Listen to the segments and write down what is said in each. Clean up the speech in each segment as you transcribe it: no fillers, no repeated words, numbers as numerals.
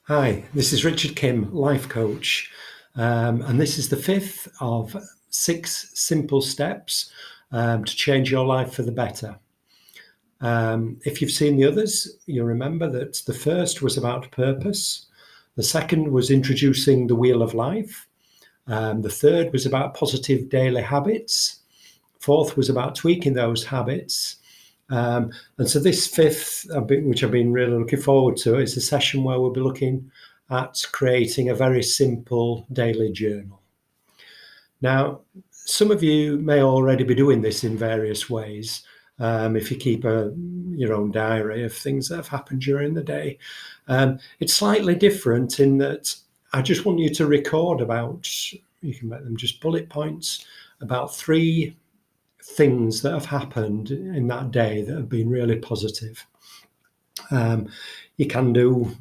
Hi, this is Richard Kim, life coach, and this is the fifth of 6 simple steps to change your life for the better. If you've seen the others, you'll remember that the first was about purpose, the second was introducing the wheel of life, the third was about positive daily habits, fourth was about tweaking those habits. And so this fifth, which I've been really looking forward to, is a session where we'll be looking at creating a very simple daily journal. Now, some of you may already be doing this in various ways. If you keep your own diary of things that have happened during the day, it's slightly different in that I just want you to record about, you can make them just bullet points, about 3 things that have happened in that day that have been really positive. You can do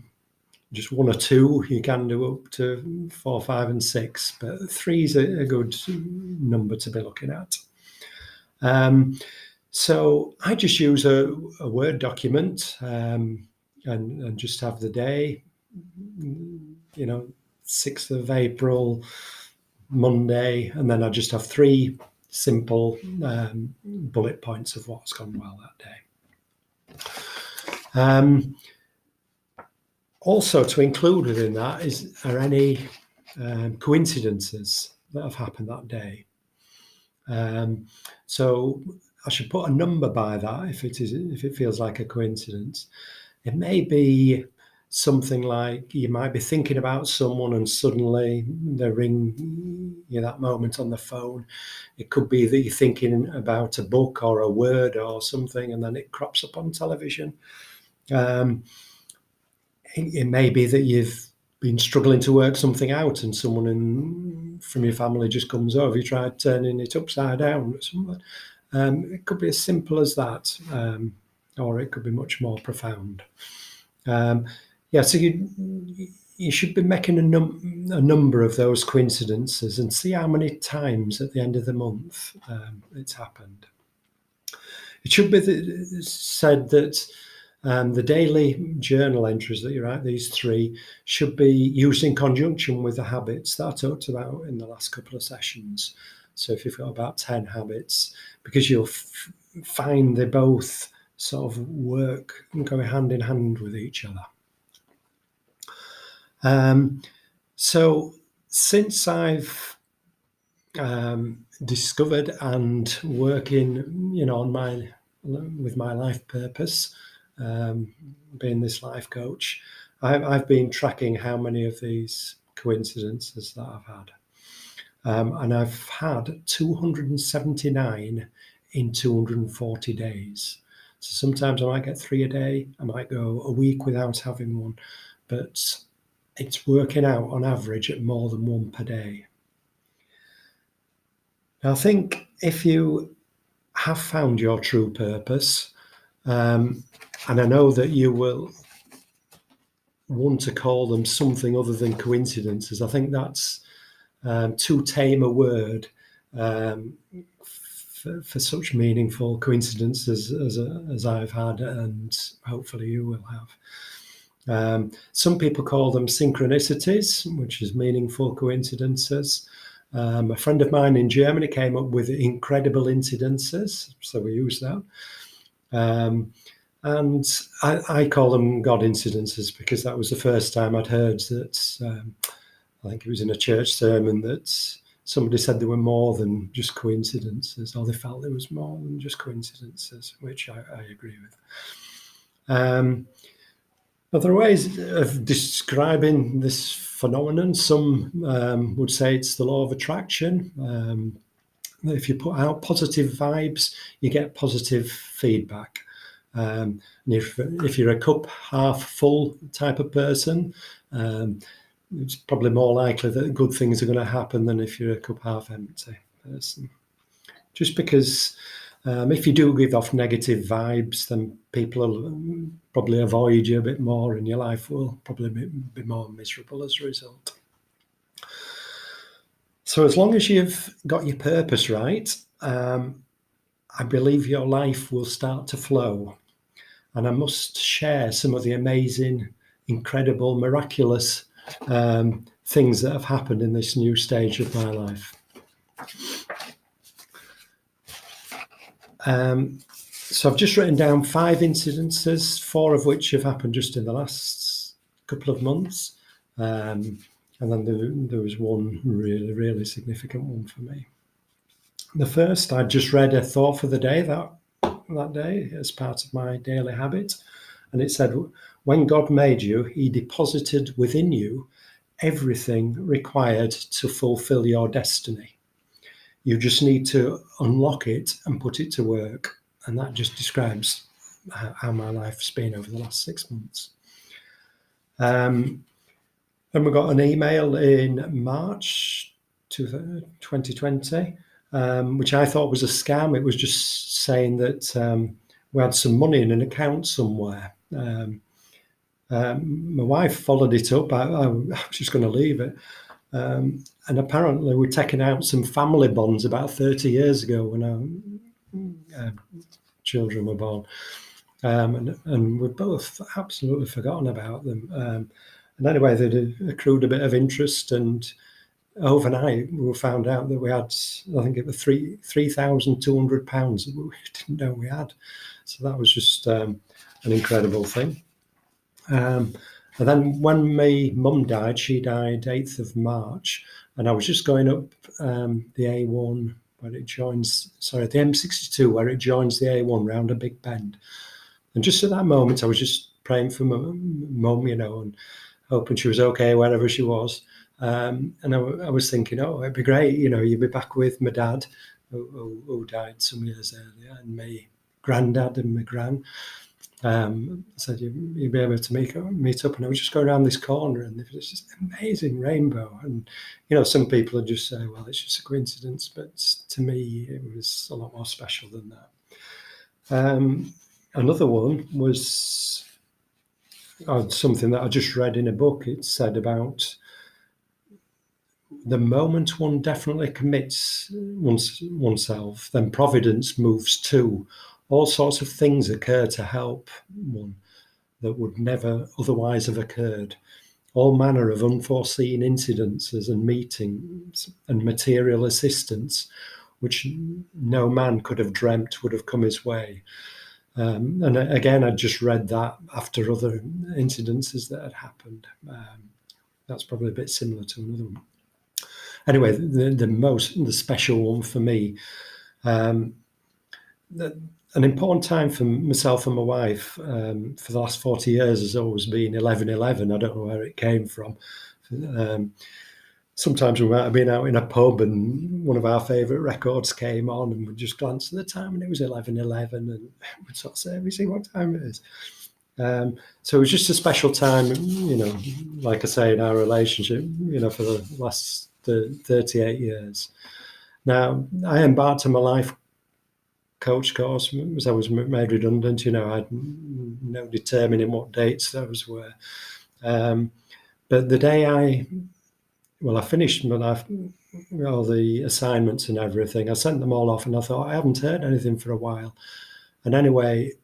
just 1 or 2, you can do up to 4, 5, and 6, but 3 is a good number to be looking at. So I just use a Word document and just have the day, 6th of April, Monday, and then I just have 3 simple bullet points of what's gone well that day. Also, to include within that are any coincidences that have happened that day. So I should put a number by that if it feels like a coincidence. It may be something like you might be thinking about someone and suddenly they ring you that moment on the phone. It could be that you're thinking about a book or a word or something and then it crops up on television. It may be that you've been struggling to work something out and someone from your family just comes over. You tried turning it upside down or something. It could be as simple as that, or it could be much more profound. So you should be making a number of those coincidences and see how many times at the end of the month it's happened. It should be said that the daily journal entries that you write, these 3, should be used in conjunction with the habits that I talked about in the last couple of sessions. So if you've got about 10 habits, because you'll find they both sort of work and go hand in hand with each other. So since I've discovered and working, with my life purpose, being this life coach, I've been tracking how many of these coincidences that I've had. And I've had 279 in 240 days. So sometimes I might get 3 a day, I might go a week without having one, but it's working out on average at more than 1 per day. Now, I think if you have found your true purpose, and I know that you will want to call them something other than coincidences. I think that's too tame a word for such meaningful coincidences as I've had, and hopefully you will have. Some people call them synchronicities, which is meaningful coincidences. A friend of mine in Germany came up with incredible incidences, so we use that. And I call them God incidences because that was the first time I'd heard that. I think it was in a church sermon that somebody said there were more than just coincidences, or they felt there was more than just coincidences, which I agree with. Other ways of describing this phenomenon, some would say it's the law of attraction. If you put out positive vibes, you get positive feedback. And if you're a cup half full type of person, it's probably more likely that good things are going to happen than if you're a cup half empty person. Just because if you do give off negative vibes, then people will probably avoid you a bit more and your life will probably be more miserable as a result. So as long as you've got your purpose right, I believe your life will start to flow. And I must share some of the amazing, incredible, miraculous things that have happened in this new stage of my life. So I've just written down 5 incidences, 4 of which have happened just in the last couple of months. And then there was one really, really significant one for me. The first, I just read a thought for the day that day as part of my daily habit. And it said, when God made you, he deposited within you everything required to fulfill your destiny. You just need to unlock it and put it to work. And that just describes how my life's been over the last 6 months. And we got an email in March 2020, which I thought was a scam. It was just saying that we had some money in an account somewhere. My wife followed it up. I was just going to leave it. And apparently we'd taken out some family bonds about 30 years ago when our children were born. And we'd both absolutely forgotten about them. And anyway, they'd accrued a bit of interest, and overnight we found out that we had, I think it was £3,200 that we didn't know we had. So that was just an incredible thing. And then when my mum died, she died 8th of March, and I was just going up the A1 where it joins, the M62 where it joins the A1 round a big bend. And just at that moment, I was just praying for my mum, and hoping she was okay wherever she was. And I was thinking, it'd be great, you'd be back with my dad, who died some years earlier, and my granddad and my gran. Said you'd be able to meet up, and I was just going around this corner, and there was this amazing rainbow. And some people would just say, well, it's just a coincidence, but to me it was a lot more special than that. Another one was something that I just read in a book. It said about the moment one definitely commits oneself, then providence moves too. All sorts of things occur to help one that would never otherwise have occurred. All manner of unforeseen incidences and meetings and material assistance, which no man could have dreamt would have come his way. And again, I just read that after other incidences that had happened. That's probably a bit similar to another one. Anyway, the special one for me, an important time for myself and my wife for the last 40 years has always been 11/11. I don't know where it came from. Sometimes we might have been out in a pub and one of our favourite records came on, and we'd just glance at the time and it was 11/11, and we'd sort of say, "We see what time it is." So it was just a special time, like I say, in our relationship, for the last 38 years. Now, I embarked on my life coach course as I was made redundant. I had no determining what dates those were. But the day I finished my life, all the assignments and everything, I sent them all off, and I thought, I haven't heard anything for a while. And anyway,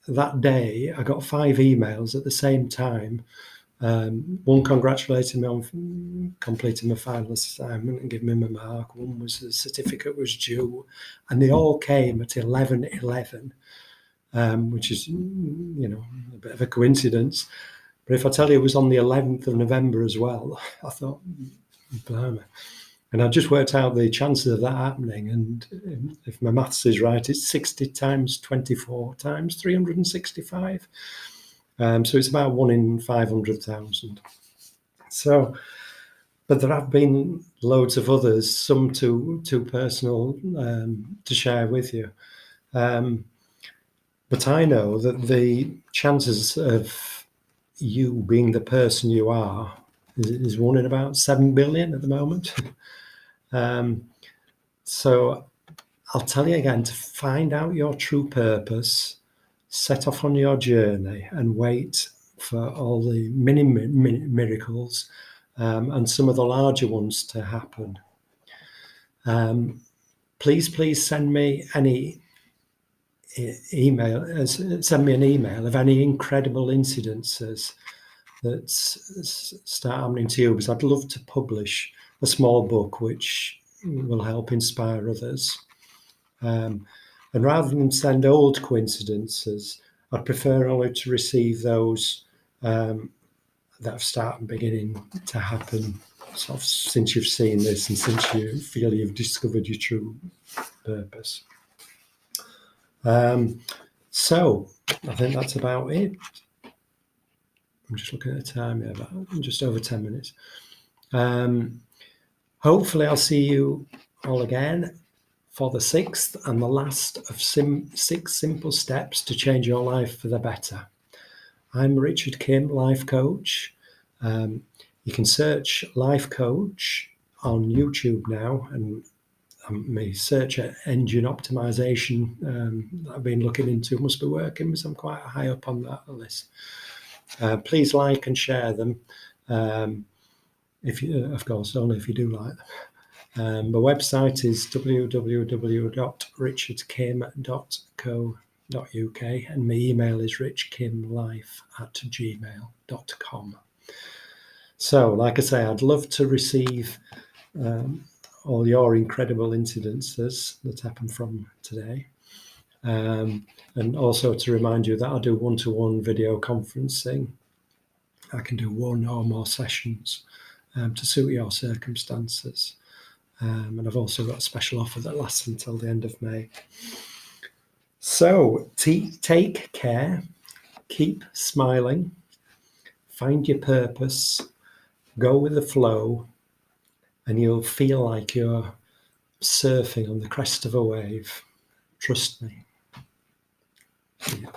that day I got 5 emails at the same time. One congratulating me on completing my final assignment and giving me my mark. One was the certificate was due, and they all came at 11/11, which is, a bit of a coincidence. But if I tell you it was on the 11th of November as well, I thought, blimey. And I just worked out the chances of that happening. And if my maths is right, it's 60 times 24 times 365. So it's about 1 in 500,000. So, but there have been loads of others, some too personal to share with you. But I know that the chances of you being the person you are is 1 in about 7 billion at the moment. So I'll tell you again, to find out your true purpose, set off on your journey and wait for all the mini miracles and some of the larger ones to happen. Please send me any email. Send me an email of any incredible incidences that start happening to you, because I'd love to publish a small book which will help inspire others. And rather than send old coincidences, I'd prefer only to receive those that have started beginning to happen sort of since you've seen this and since you feel you've discovered your true purpose. So I think that's about it. I'm just looking at the time here, but just over 10 minutes. Hopefully I'll see you all again for the 6th and the last of 6 simple steps to change your life for the better. I'm Richard Kim, life coach. You can search life coach on YouTube now, and my search engine optimization I've been looking into must be working, because I'm quite high up on that list. Please like and share them. If you, of course, only if you do like them. My website is www.richardkim.co.uk, and my email is richkimlife@gmail.com. So, like I say, I'd love to receive all your incredible incidences that happen from today. And also to remind you that I do one-to-one video conferencing. I can do 1 or more sessions to suit your circumstances. And I've also got a special offer that lasts until the end of May. So take care, keep smiling, find your purpose, go with the flow, and you'll feel like you're surfing on the crest of a wave. Trust me. Yeah.